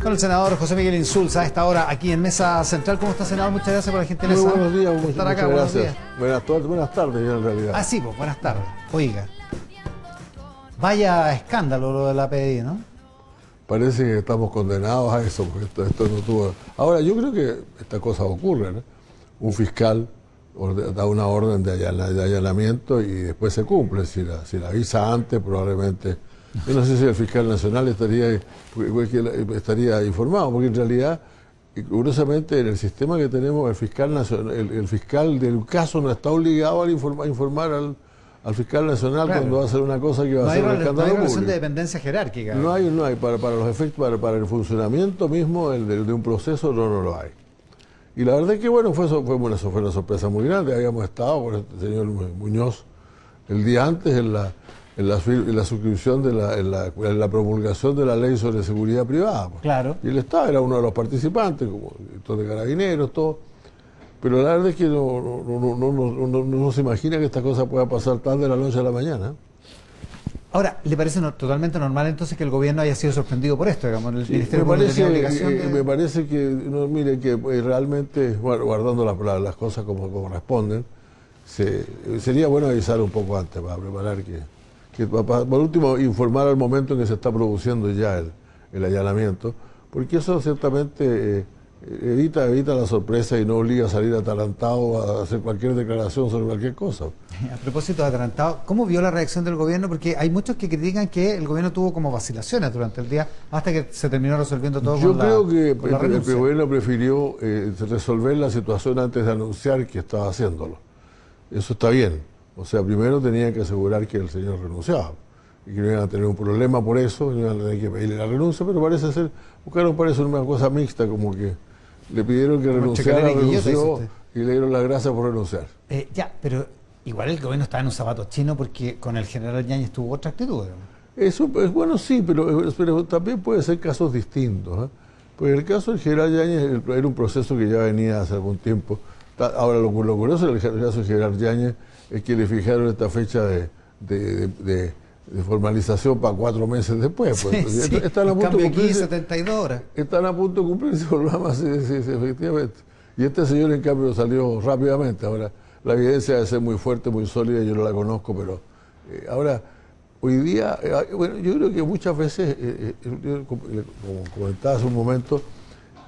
Con el senador José Miguel Insulza a esta hora aquí en Mesa Central. ¿Cómo está, senador? Muchas gracias por la gentileza. Muy buenos días, por estar acá. Buenos días. Buenas tardes ya en realidad. Ah, sí, pues buenas tardes. Oiga, vaya escándalo lo de la PDI, ¿no? Parece que estamos condenados a eso, porque esto no tuvo... Ahora, yo creo que estas cosas ocurren, ¿eh? Un fiscal da una orden de allanamiento y después se cumple. Si la avisa antes, probablemente... Yo no sé si el fiscal nacional estaría informado, porque en realidad, curiosamente, en el sistema que tenemos, el fiscal nacional, el fiscal del caso no está obligado a informar al fiscal nacional, claro, cuando va a hacer una cosa que va a ser un escándalo público. No hay relación de dependencia jerárquica. No hay, para los efectos, para el funcionamiento mismo de un proceso no lo hay. Y la verdad es que bueno, fue una sorpresa muy grande. Habíamos estado con el señor Muñoz el día antes en la suscripción en la promulgación de la ley sobre seguridad privada. Pues. Claro. Y él era uno de los participantes, como director de Carabineros, todo. Pero la verdad es que no se imagina que esta cosa pueda pasar tan de la noche a la mañana. Ahora, ¿le parece totalmente normal entonces que el gobierno haya sido sorprendido por esto? Digamos, el sí, Ministerio me parece que, no, mire, que realmente, bueno, guardando las cosas como corresponden, sería bueno avisar un poco antes para preparar por último, informar al momento en que se está produciendo ya el allanamiento, porque eso ciertamente evita la sorpresa y no obliga a salir atalantado a hacer cualquier declaración sobre cualquier cosa. A propósito de atalantado, ¿cómo vio la reacción del gobierno? Porque hay muchos que critican que el gobierno tuvo como vacilaciones durante el día hasta que se terminó resolviendo todo. Yo creo que el gobierno prefirió resolver la situación antes de anunciar que estaba haciéndolo. Eso está bien. O sea, primero tenía que asegurar que el señor renunciaba y que no iban a tener un problema por eso, no iban a tener que pedirle la renuncia, pero buscaron una cosa mixta, como que le pidieron que renunciara, renunció y le dieron las gracias por renunciar. Pero igual el gobierno estaba en un zapato chino porque con el general Yáñez tuvo otra actitud. Eso es bueno, sí, pero también puede ser casos distintos. Pues el caso del general Yáñez era un proceso que ya venía hace algún tiempo. Ahora, lo curioso del caso del general Yáñez es que le fijaron esta fecha de formalización para 4 meses después. Pues. Sí, están a punto de cumplirse 72 horas. Están a punto de cumplirse el programa, sí, efectivamente. Y este señor, en cambio, salió rápidamente. Ahora, la evidencia debe ser muy fuerte, muy sólida, yo no la conozco, pero ahora, hoy día, bueno, yo creo que muchas veces, como comentaba hace un momento,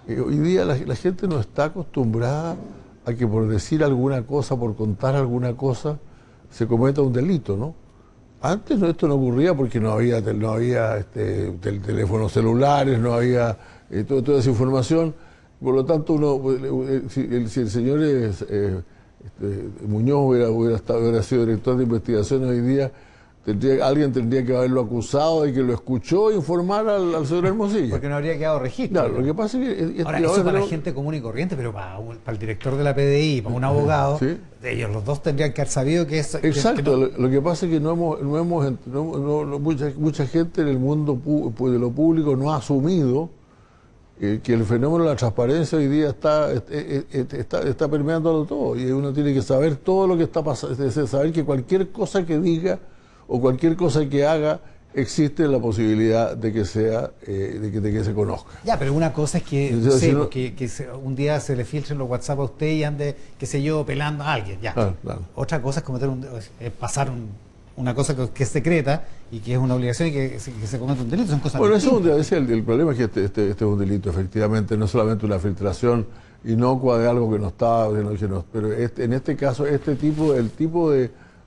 hoy día la gente no está acostumbrada a que por decir alguna cosa, por contar alguna cosa, se cometa un delito, ¿no? Antes esto no ocurría porque no había teléfonos celulares, no había toda esa información. Por lo tanto, si el señor Muñoz hubiera sido director de investigación hoy día, alguien tendría que haberlo acusado de que lo escuchó informar al señor Hermosilla. Porque no habría quedado registro. Claro, lo que pasa es que... Ahora, eso para la gente común y corriente, pero para el director de la PDI, para un abogado, ¿sí? Ellos los dos tendrían que haber sabido que es... Exacto, lo que pasa es que mucha gente en el mundo de lo público no ha asumido que el fenómeno de la transparencia hoy día está permeándolo todo, y uno tiene que saber todo lo que está pasando, saber que cualquier cosa que diga o cualquier cosa que haga, existe la posibilidad de que sea, de que se conozca. Ya, pero una cosa es que, un día se le filtren los WhatsApp a usted y ande, qué sé yo, pelando a alguien, ya. Claro. Otra cosa es pasar una cosa que es secreta y que es una obligación y que se cometa un delito, son cosas distintas. El problema es que este es un delito, efectivamente, no solamente una filtración inocua de algo que no está, pero en este caso, el tipo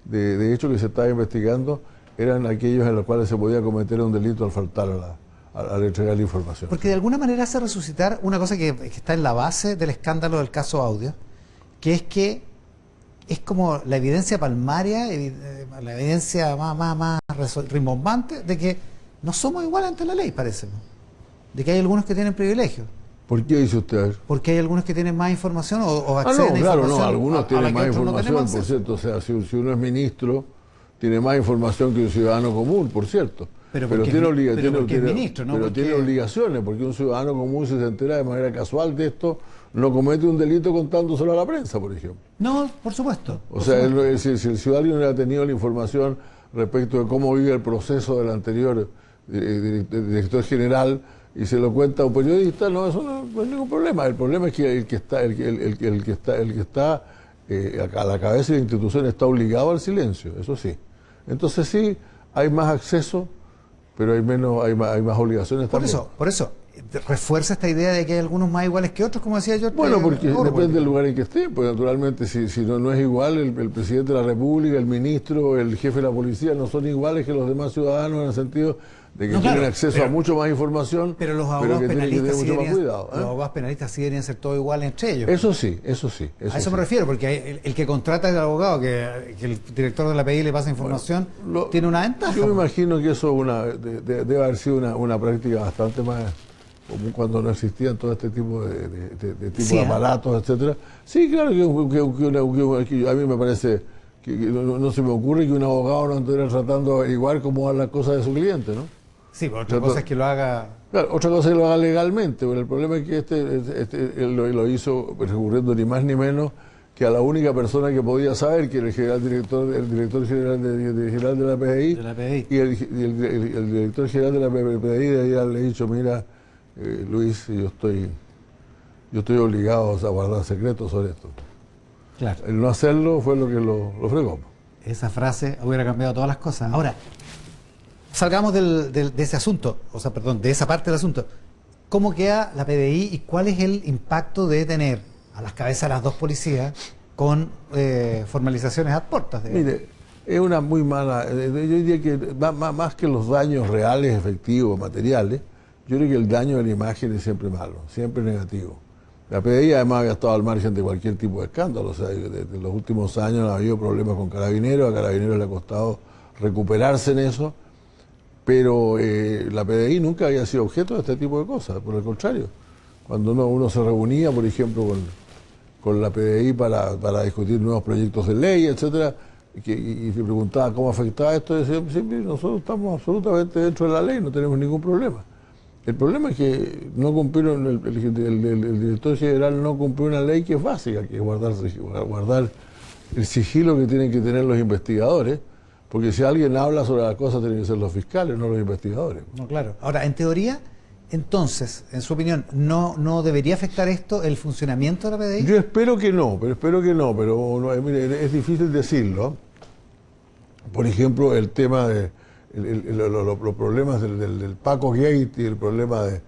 de hecho que se estaba investigando eran aquellos en los cuales se podía cometer un delito al faltar al entregar la información. Porque de alguna manera hace resucitar una cosa que está en la base del escándalo del caso Audio, que es como la evidencia palmaria, la evidencia más rimbombante de que no somos iguales ante la ley, parece, ¿no? De que hay algunos que tienen privilegios. ¿Por qué dice usted? Porque hay algunos que tienen más información o acceden a información. No, algunos tienen más información, por cierto. O sea, si uno es ministro, tiene más información que un ciudadano común, por cierto. Pero tiene obligaciones, porque un ciudadano común, si se entera de manera casual de esto, no comete un delito contándoselo a la prensa, por ejemplo. No, por supuesto. Si el ciudadano hubiera tenido la información respecto de cómo vive el proceso del anterior director general, y se lo cuenta a un periodista, no, eso no es ningún problema. El problema es que el que está a la cabeza de la institución está obligado al silencio, eso sí. Entonces sí, hay más acceso, pero hay más obligaciones también. Por eso, refuerza esta idea de que hay algunos más iguales que otros, como decía yo. Bueno, porque depende del lugar en que esté, pues naturalmente si no es igual, el presidente de la República, el ministro, el jefe de la policía no son iguales que los demás ciudadanos en el sentido de que tienen acceso a mucho más información, pero los abogados penalistas mucho más cuidado. Los abogados penalistas sí deberían ser todos iguales entre ellos. Eso sí. A eso me refiero, porque el que contrata al abogado, que el director de la PDI le pasa información, tiene una ventaja. Yo me imagino que eso debe haber sido una práctica bastante más común cuando no existían todo este tipo de aparatos, etcétera. Sí, claro que a mí me parece que no se me ocurre que un abogado no estuviera tratando de averiguar cómo van las cosas de su cliente, ¿no? Sí, pero otra cosa es que lo haga... Claro, otra cosa es que lo haga legalmente, pero el problema es que él lo hizo recurriendo ni más ni menos que a la única persona que podía saber, que era el director general de la PDI, y el director general de la PDI debía haberle dicho, mira, Luis, yo estoy obligado a guardar secretos sobre esto. Claro. El no hacerlo fue lo que lo fregó. Esa frase hubiera cambiado todas las cosas. Ahora, salgamos de ese asunto, de esa parte del asunto. ¿Cómo queda la PDI y cuál es el impacto de tener a las cabezas de las dos policías con formalizaciones ad portas? Mire, es una muy mala... Yo diría que más que los daños reales, efectivos, materiales, yo creo que el daño de la imagen es siempre malo, siempre negativo. La PDI además había estado al margen de cualquier tipo de escándalo, o sea, desde los últimos años ha habido problemas con Carabineros, a Carabineros le ha costado recuperarse en eso, pero la PDI nunca había sido objeto de este tipo de cosas, por el contrario. Cuando uno se reunía, por ejemplo, con la PDI para discutir nuevos proyectos de ley, etcétera, y se preguntaba cómo afectaba esto, decía, sí, nosotros estamos absolutamente dentro de la ley, no tenemos ningún problema. El problema es que no cumplieron, el director general no cumplió una ley que es básica, que es guardar el sigilo que tienen que tener los investigadores, porque si alguien habla sobre las cosas tienen que ser los fiscales, no los investigadores. No, claro. Ahora, en teoría, entonces, en su opinión, ¿no debería afectar esto el funcionamiento de la PDI? Yo espero que no, pero mire, es difícil decirlo. Por ejemplo, el tema de los problemas del Paco Gate y el problema del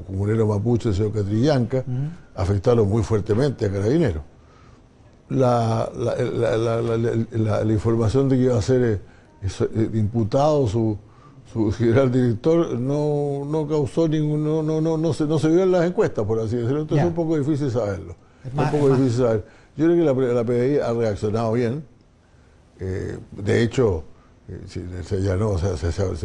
comunero mapuche, el señor Catrillanca, afectaron muy fuertemente a Carabineros. La información de que iba a ser imputado su general director no causó no se vio en las encuestas, por así decirlo, entonces es un poco difícil saberlo. Difícil saber. Yo creo que la PDI ha reaccionado bien. De hecho, se allanó, o sea,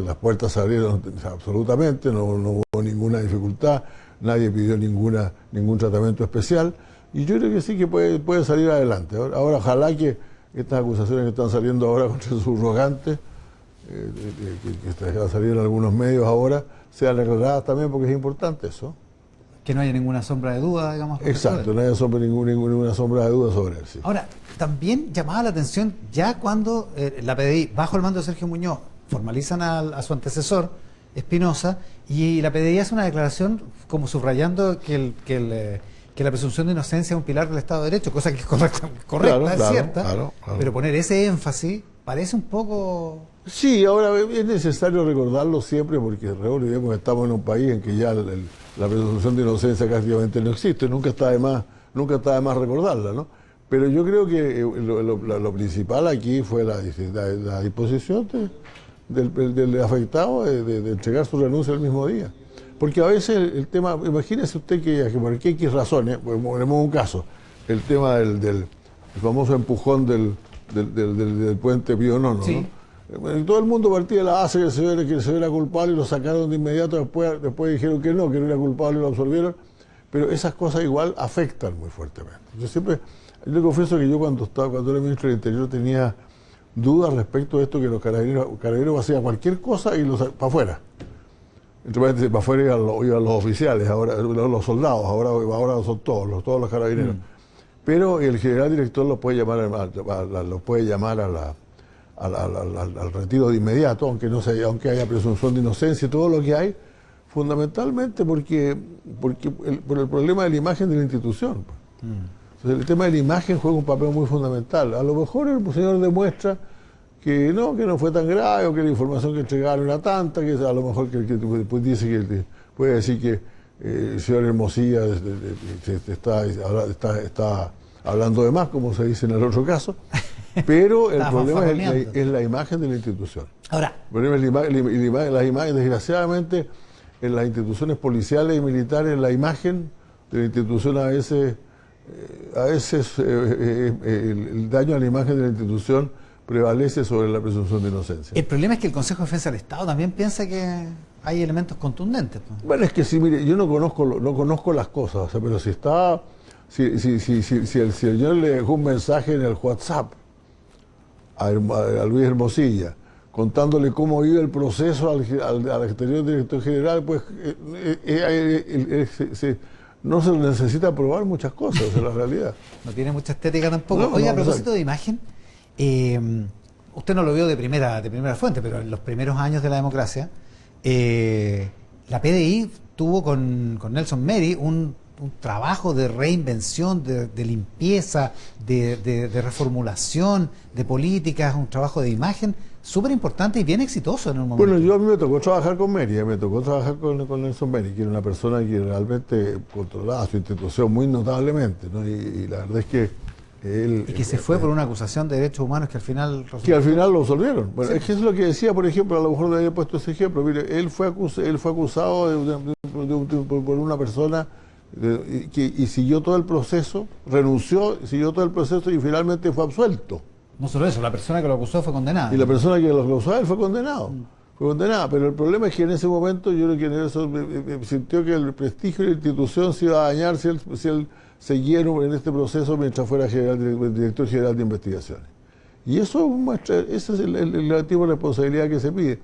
las puertas se abrieron absolutamente, no hubo ninguna dificultad, nadie pidió ningún tratamiento especial, y yo creo que sí que puede salir adelante. Ahora ojalá que estas acusaciones que están saliendo ahora contra sus subrogantes, que van a salir en algunos medios ahora, sean aclaradas también, porque es importante eso. Que no haya ninguna sombra de duda, digamos. Exacto, no haya ninguna sombra de duda sobre él. Sí. Ahora, también llamaba la atención ya cuando la PDI, bajo el mando de Sergio Muñoz, formalizan a su antecesor, Espinosa, y la PDI hace una declaración como subrayando que la presunción de inocencia es un pilar del Estado de Derecho, cosa que es correcta, es cierta, claro. Pero poner ese énfasis parece un poco... Sí, ahora es necesario recordarlo siempre porque olvidemos que estamos en un país en que ya la presunción de inocencia prácticamente no existe, nunca está de más recordarla, ¿no? Pero yo creo que lo principal aquí fue la disposición del afectado de entregar su renuncia el mismo día. Porque a veces el tema, imagínese usted que por X razones, ponemos un caso, el tema del famoso empujón del puente Pío Nono, sí. ¿No? Todo el mundo partía de la base que el señor era culpable y lo sacaron de inmediato, después dijeron que no era culpable y lo absolvieron, pero esas cosas igual afectan muy fuertemente. Yo le confieso que yo cuando era ministro del Interior tenía dudas respecto a esto, que los carabineros hacían cualquier cosa y para afuera. Entonces, para afuera iban los oficiales, ahora los soldados, ahora son todos los carabineros. Pero el general director los puede llamar al retiro de inmediato, aunque haya presunción de inocencia y todo lo que hay, fundamentalmente por el problema de la imagen de la institución. Entonces, el tema de la imagen juega un papel muy fundamental. A lo mejor el señor demuestra que no fue tan grave, o que la información que entregaron era tanta, que a lo mejor que después dice que puede decir que el señor Hermosilla está hablando de más, como se dice en el otro caso, pero el problema es la imagen de la institución. Ahora, El problema es la imagen, desgraciadamente, en las instituciones policiales y militares, la imagen de la institución a veces el daño a la imagen de la institución prevalece sobre la presunción de inocencia. el problema es que el Consejo de Defensa del Estado también piensa que hay elementos contundentes. Bueno, es que sí, mire, yo no conozco las cosas, o sea, pero si el señor le dejó un mensaje en el WhatsApp a Luis Hermosilla, contándole cómo iba el proceso al exterior director general, pues no se necesita probar muchas cosas, esa es la realidad. No tiene mucha estética tampoco. No, Oiga, a no, propósito de imagen, usted no lo vio de primera fuente, pero en los primeros años de la democracia, la PDI tuvo con Nelson Meri un trabajo de reinvención, de limpieza, de reformulación de políticas, un trabajo de imagen súper importante y bien exitoso en un momento. Bueno, a mí me tocó trabajar con Meri, me tocó trabajar con Nelson Meri, que era una persona que realmente controlaba su institución muy notablemente, ¿no? Y la verdad es que él... Y que se fue por una acusación de derechos humanos que al final... Que al final lo absolvieron. Bueno, Sí. es que es lo que decía, por ejemplo, a lo mejor le había puesto ese ejemplo. Mire, él fue acusado por una persona y siguió todo el proceso, renunció, siguió todo el proceso y finalmente fue absuelto. No solo eso, la persona que lo acusó fue condenada. Y la persona que lo acusó a él fue condenado. Fue condenada, pero el problema es que en ese momento yo creo que Nelson sintió que el prestigio de la institución se iba a dañar si él siguiera en este proceso mientras fuera director general de investigaciones. Y eso muestra, esa es el tipo de responsabilidad que se pide,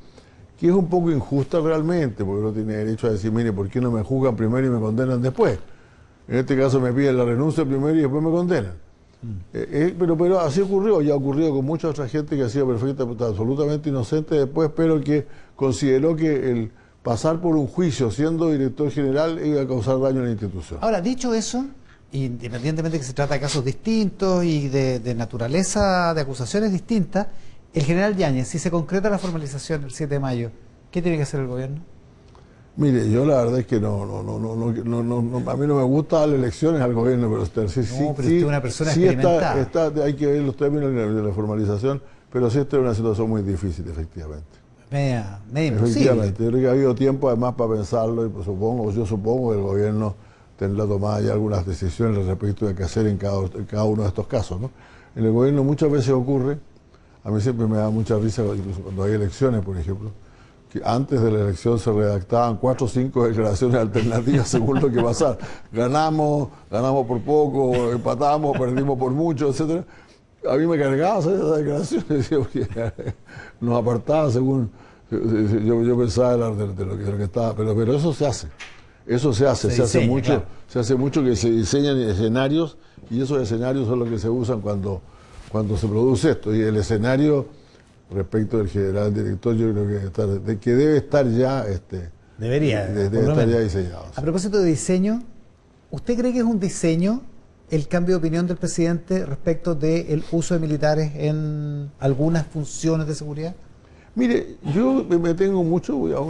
que es un poco injusta realmente, porque uno tiene derecho a decir, mire, ¿por qué no me juzgan primero y me condenan después? En este caso me piden la renuncia primero y después me condenan. Pero así ocurrió, ya ha ocurrido con mucha otra gente que ha sido absolutamente inocente después, pero que consideró que el pasar por un juicio siendo director general iba a causar daño a la institución. Ahora, dicho eso, independientemente de que se trata de casos distintos y de naturaleza de acusaciones distintas, el general Yáñez, si se concreta la formalización el 7 de mayo, ¿qué tiene que hacer el gobierno? Mire, yo la verdad es que a mí no me gusta darle lecciones al gobierno, pero usted es una persona experimentada. Hay que ver los términos de la formalización, pero sí esta es una situación muy difícil, efectivamente. Media imposible. Efectivamente, yo creo que ha habido tiempo además para pensarlo y pues, yo supongo que el gobierno tendrá tomado ya algunas decisiones respecto de qué hacer en cada uno de estos casos, ¿no? En el gobierno muchas veces ocurre, a mí siempre me da mucha risa, incluso cuando hay elecciones, por ejemplo, que antes de la elección se redactaban 4 o 5 declaraciones alternativas según lo que pasara. Ganamos por poco, empatamos, perdimos por mucho, etcétera. A mí me cargaba hacer esas declaraciones, decía, porque nos apartaba según yo pensaba de lo que estaba, pero eso se hace. Eso se hace mucho que se diseñan escenarios y esos escenarios son los que se usan cuando se produce esto. Y el escenario respecto del general director, yo creo que debe estar ya debe estar ya diseñado. A propósito de diseño, ¿usted cree que es un diseño el cambio de opinión del presidente respecto del uso de militares en algunas funciones de seguridad? Mire, yo me tengo mucho a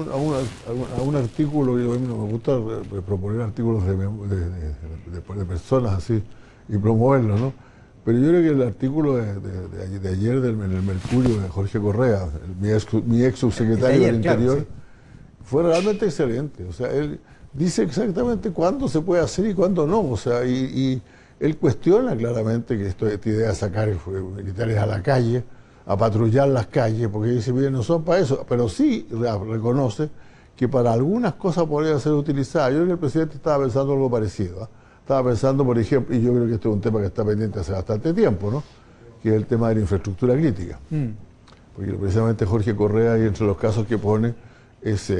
un artículo, a mí no me gusta proponer artículos de personas así y promoverlos, ¿no? Pero yo creo que el artículo de ayer en el Mercurio de Jorge Correa, mi ex subsecretario del Interior, claro, sí, fue realmente excelente. O sea, él dice exactamente cuándo se puede hacer y cuándo no. O sea, y él cuestiona claramente que esta idea de sacar militares a la calle, a patrullar las calles, porque dice, miren, no son para eso, pero sí reconoce que para algunas cosas podría ser utilizada. Yo creo que el presidente estaba pensando algo parecido, ¿eh? Estaba pensando, por ejemplo, y yo creo que este es un tema que está pendiente hace bastante tiempo, ¿no? Que es el tema de la infraestructura crítica. Porque precisamente Jorge Correa, y entre los casos que pone, es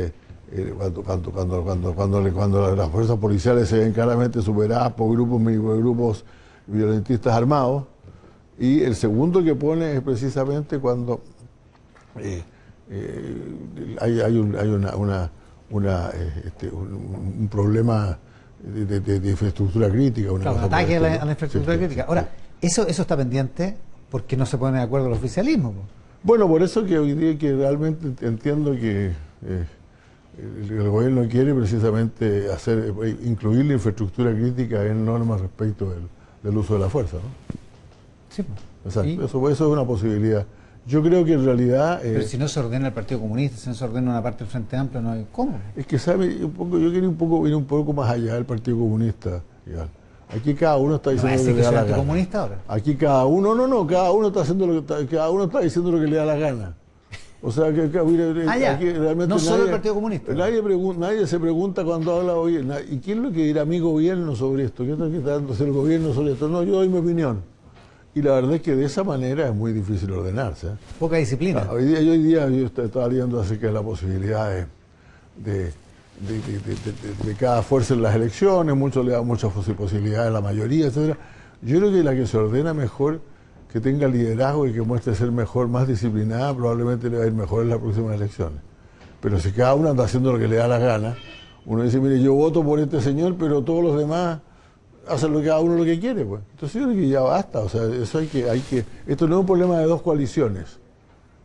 cuando las fuerzas policiales se ven claramente superadas por grupos violentistas armados. Y el segundo que pone es precisamente cuando eh, hay un problema de infraestructura crítica. Claro, un ataque a la infraestructura crítica. Ahora, eso está pendiente porque no se ponen de acuerdo el oficialismo. Bueno, por eso que hoy día que realmente entiendo que el gobierno quiere precisamente incluir la infraestructura crítica en normas respecto del uso de la fuerza, ¿no? Sí. Exacto, eso es una posibilidad. Yo creo que en realidad... Pero si no se ordena el Partido Comunista, si no se ordena una parte del Frente Amplio, no hay cómo. Es que, ¿sabe? Yo quiero ir un poco más allá del Partido Comunista. Igual. Aquí cada uno está diciendo lo que le da la gana. ¿Comunista ahora? Aquí cada uno, cada uno está haciendo cada uno está diciendo lo que le da la gana. O sea, que aquí realmente no solo el Partido Comunista. Nadie se pregunta cuando habla hoy, ¿y quién es lo que dirá mi gobierno sobre esto? ¿Qué está dando el gobierno sobre esto? No, yo doy mi opinión. Y la verdad es que de esa manera es muy difícil ordenarse. Poca disciplina. Hoy día yo estaba leyendo acerca de la posibilidad de cada fuerza en las elecciones, muchos le dan muchas posibilidades a la mayoría, etc. Yo creo que la que se ordena mejor, que tenga liderazgo y que muestre ser mejor, más disciplinada, probablemente le va a ir mejor en las próximas elecciones. Pero si cada uno anda haciendo lo que le da la gana, uno dice, mire, yo voto por este señor, pero todos los demás hacen cada uno lo que quiere, pues. Entonces yo creo que ya basta, o sea, eso hay que esto no es un problema de dos coaliciones,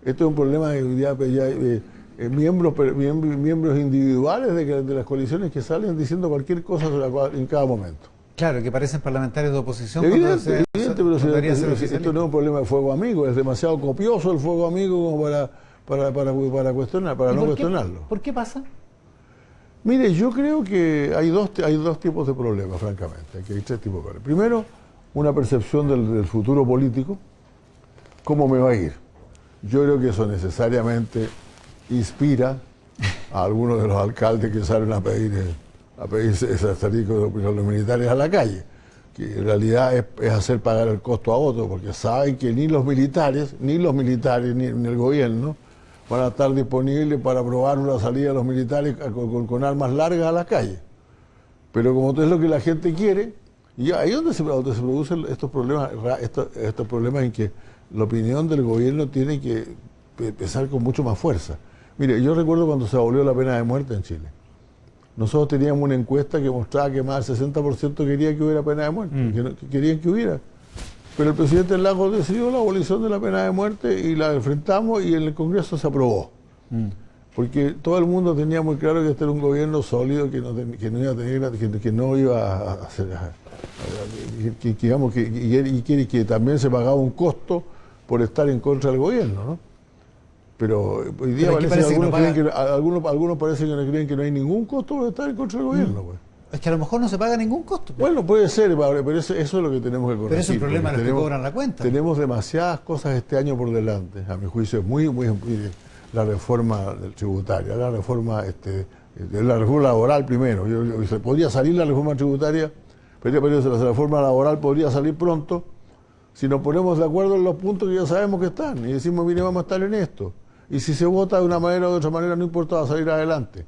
esto es un problema de miembros individuales de las coaliciones que salen diciendo cualquier cosa en cada momento. Claro, que parecen parlamentarios de oposición. Evidente, pero esto no es un problema de fuego amigo, es demasiado copioso el fuego amigo como para no cuestionarlo. ¿Por qué pasa? Mire, yo creo que hay dos tipos de problemas, francamente. Aquí hay tres tipos de problemas. Primero, una percepción del futuro político. ¿Cómo me va a ir? Yo creo que eso necesariamente inspira a algunos de los alcaldes que salen a salir con los militares a la calle, que en realidad es hacer pagar el costo a otros, porque saben que ni los militares, ni el gobierno van a estar disponibles para aprobar una salida de los militares con armas largas a la calle. Pero como es lo que la gente quiere, y ahí es donde se producen estos problemas en que la opinión del gobierno tiene que pesar con mucho más fuerza. Mire, yo recuerdo cuando se abolió la pena de muerte en Chile. Nosotros teníamos una encuesta que mostraba que más del 60% quería que hubiera pena de muerte, que querían que hubiera. Pero el presidente Lagos decidió la abolición de la pena de muerte y la enfrentamos y en el Congreso se aprobó. Porque todo el mundo tenía muy claro que este era un gobierno sólido, que no iba a hacer, que también se pagaba un costo por estar en contra del gobierno, ¿no? Pero hoy día algunos parece que no creen que no hay ningún costo por estar en contra del gobierno. Pues. Es que a lo mejor no se paga ningún costo. Bueno, puede ser, pero eso es lo que tenemos que corregir. Pero es el problema de los que cobran la cuenta. Tenemos demasiadas cosas este año por delante. A mi juicio es muy la reforma tributaria, la reforma laboral primero. Se podría salir la reforma tributaria, pero la reforma laboral podría salir pronto si nos ponemos de acuerdo en los puntos que ya sabemos que están y decimos, mire, vamos a estar en esto. Y si se vota de una manera o de otra manera, no importa, va a salir adelante.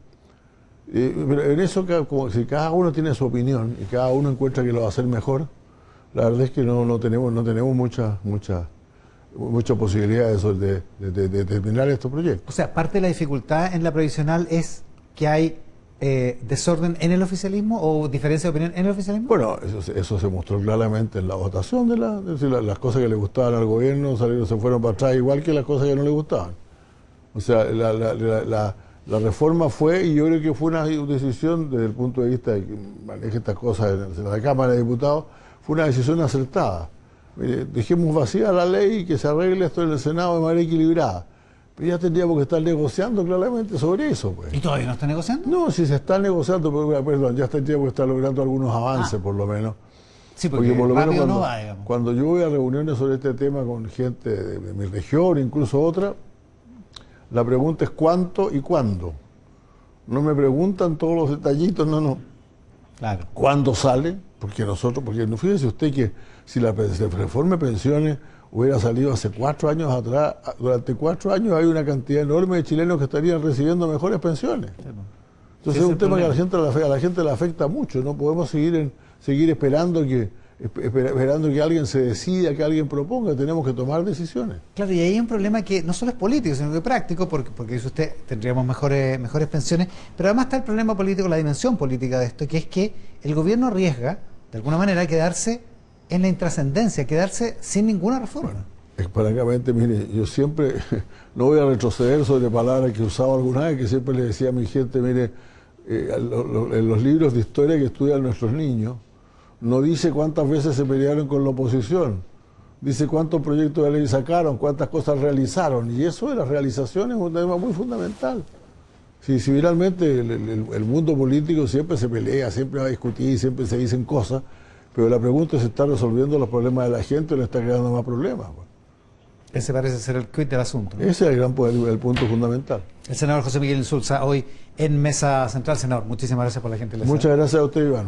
Pero en eso, como si cada uno tiene su opinión y cada uno encuentra que lo va a hacer mejor, la verdad es que no tenemos mucha posibilidad de terminar estos proyectos. O sea, parte de la dificultad en la provisional es que hay desorden en el oficialismo o diferencia de opinión en el oficialismo. Bueno, eso se mostró claramente en la votación las cosas que le gustaban al gobierno se fueron para atrás, igual que las cosas que no le gustaban. O sea, la reforma fue, y yo creo que fue una decisión desde el punto de vista de que maneja estas cosas en la Cámara de Diputados, fue una decisión acertada. Mire, dejemos vacía la ley y que se arregle esto en el Senado de manera equilibrada. Pero ya tendríamos que estar negociando claramente sobre eso. Pues. ¿Y todavía no está negociando? No, si se está negociando, perdón, ya tendríamos que estar logrando algunos avances por lo menos. Sí, porque por lo menos cuando yo voy a reuniones sobre este tema con gente de mi región, incluso otra, la pregunta es cuánto y cuándo. No me preguntan todos los detallitos, no. Claro. ¿Cuándo sale? Porque fíjese usted que si la reforma de pensiones hubiera salido hace 4 años atrás, durante 4 años hay una cantidad enorme de chilenos que estarían recibiendo mejores pensiones. Entonces es un tema que a la gente le afecta mucho. No podemos seguir esperando que esperando que alguien se decida, que alguien proponga. Tenemos que tomar decisiones. Claro, y ahí hay un problema que no solo es político, sino que práctico, porque dice usted, tendríamos mejores pensiones, pero además está el problema político, la dimensión política de esto, que es que el gobierno arriesga, de alguna manera, quedarse en la intrascendencia, quedarse sin ninguna reforma. Bueno, francamente, mire, yo siempre no voy a retroceder sobre palabras que usaba alguna vez, que siempre le decía a mi gente, mire, en los libros de historia que estudian nuestros niños, no dice cuántas veces se pelearon con la oposición, dice cuántos proyectos de ley sacaron, cuántas cosas realizaron, y eso de las realizaciones es un tema muy fundamental. Si finalmente el mundo político siempre se pelea, siempre va a discutir, siempre se dicen cosas, pero la pregunta es si está resolviendo los problemas de la gente o le está creando más problemas. Ese parece ser el quid del asunto, ¿no? Ese es el punto fundamental. El senador José Miguel Insulza, hoy en Mesa Central. Senador, muchísimas gracias por la gentileza. Muchas gracias a usted, Iván.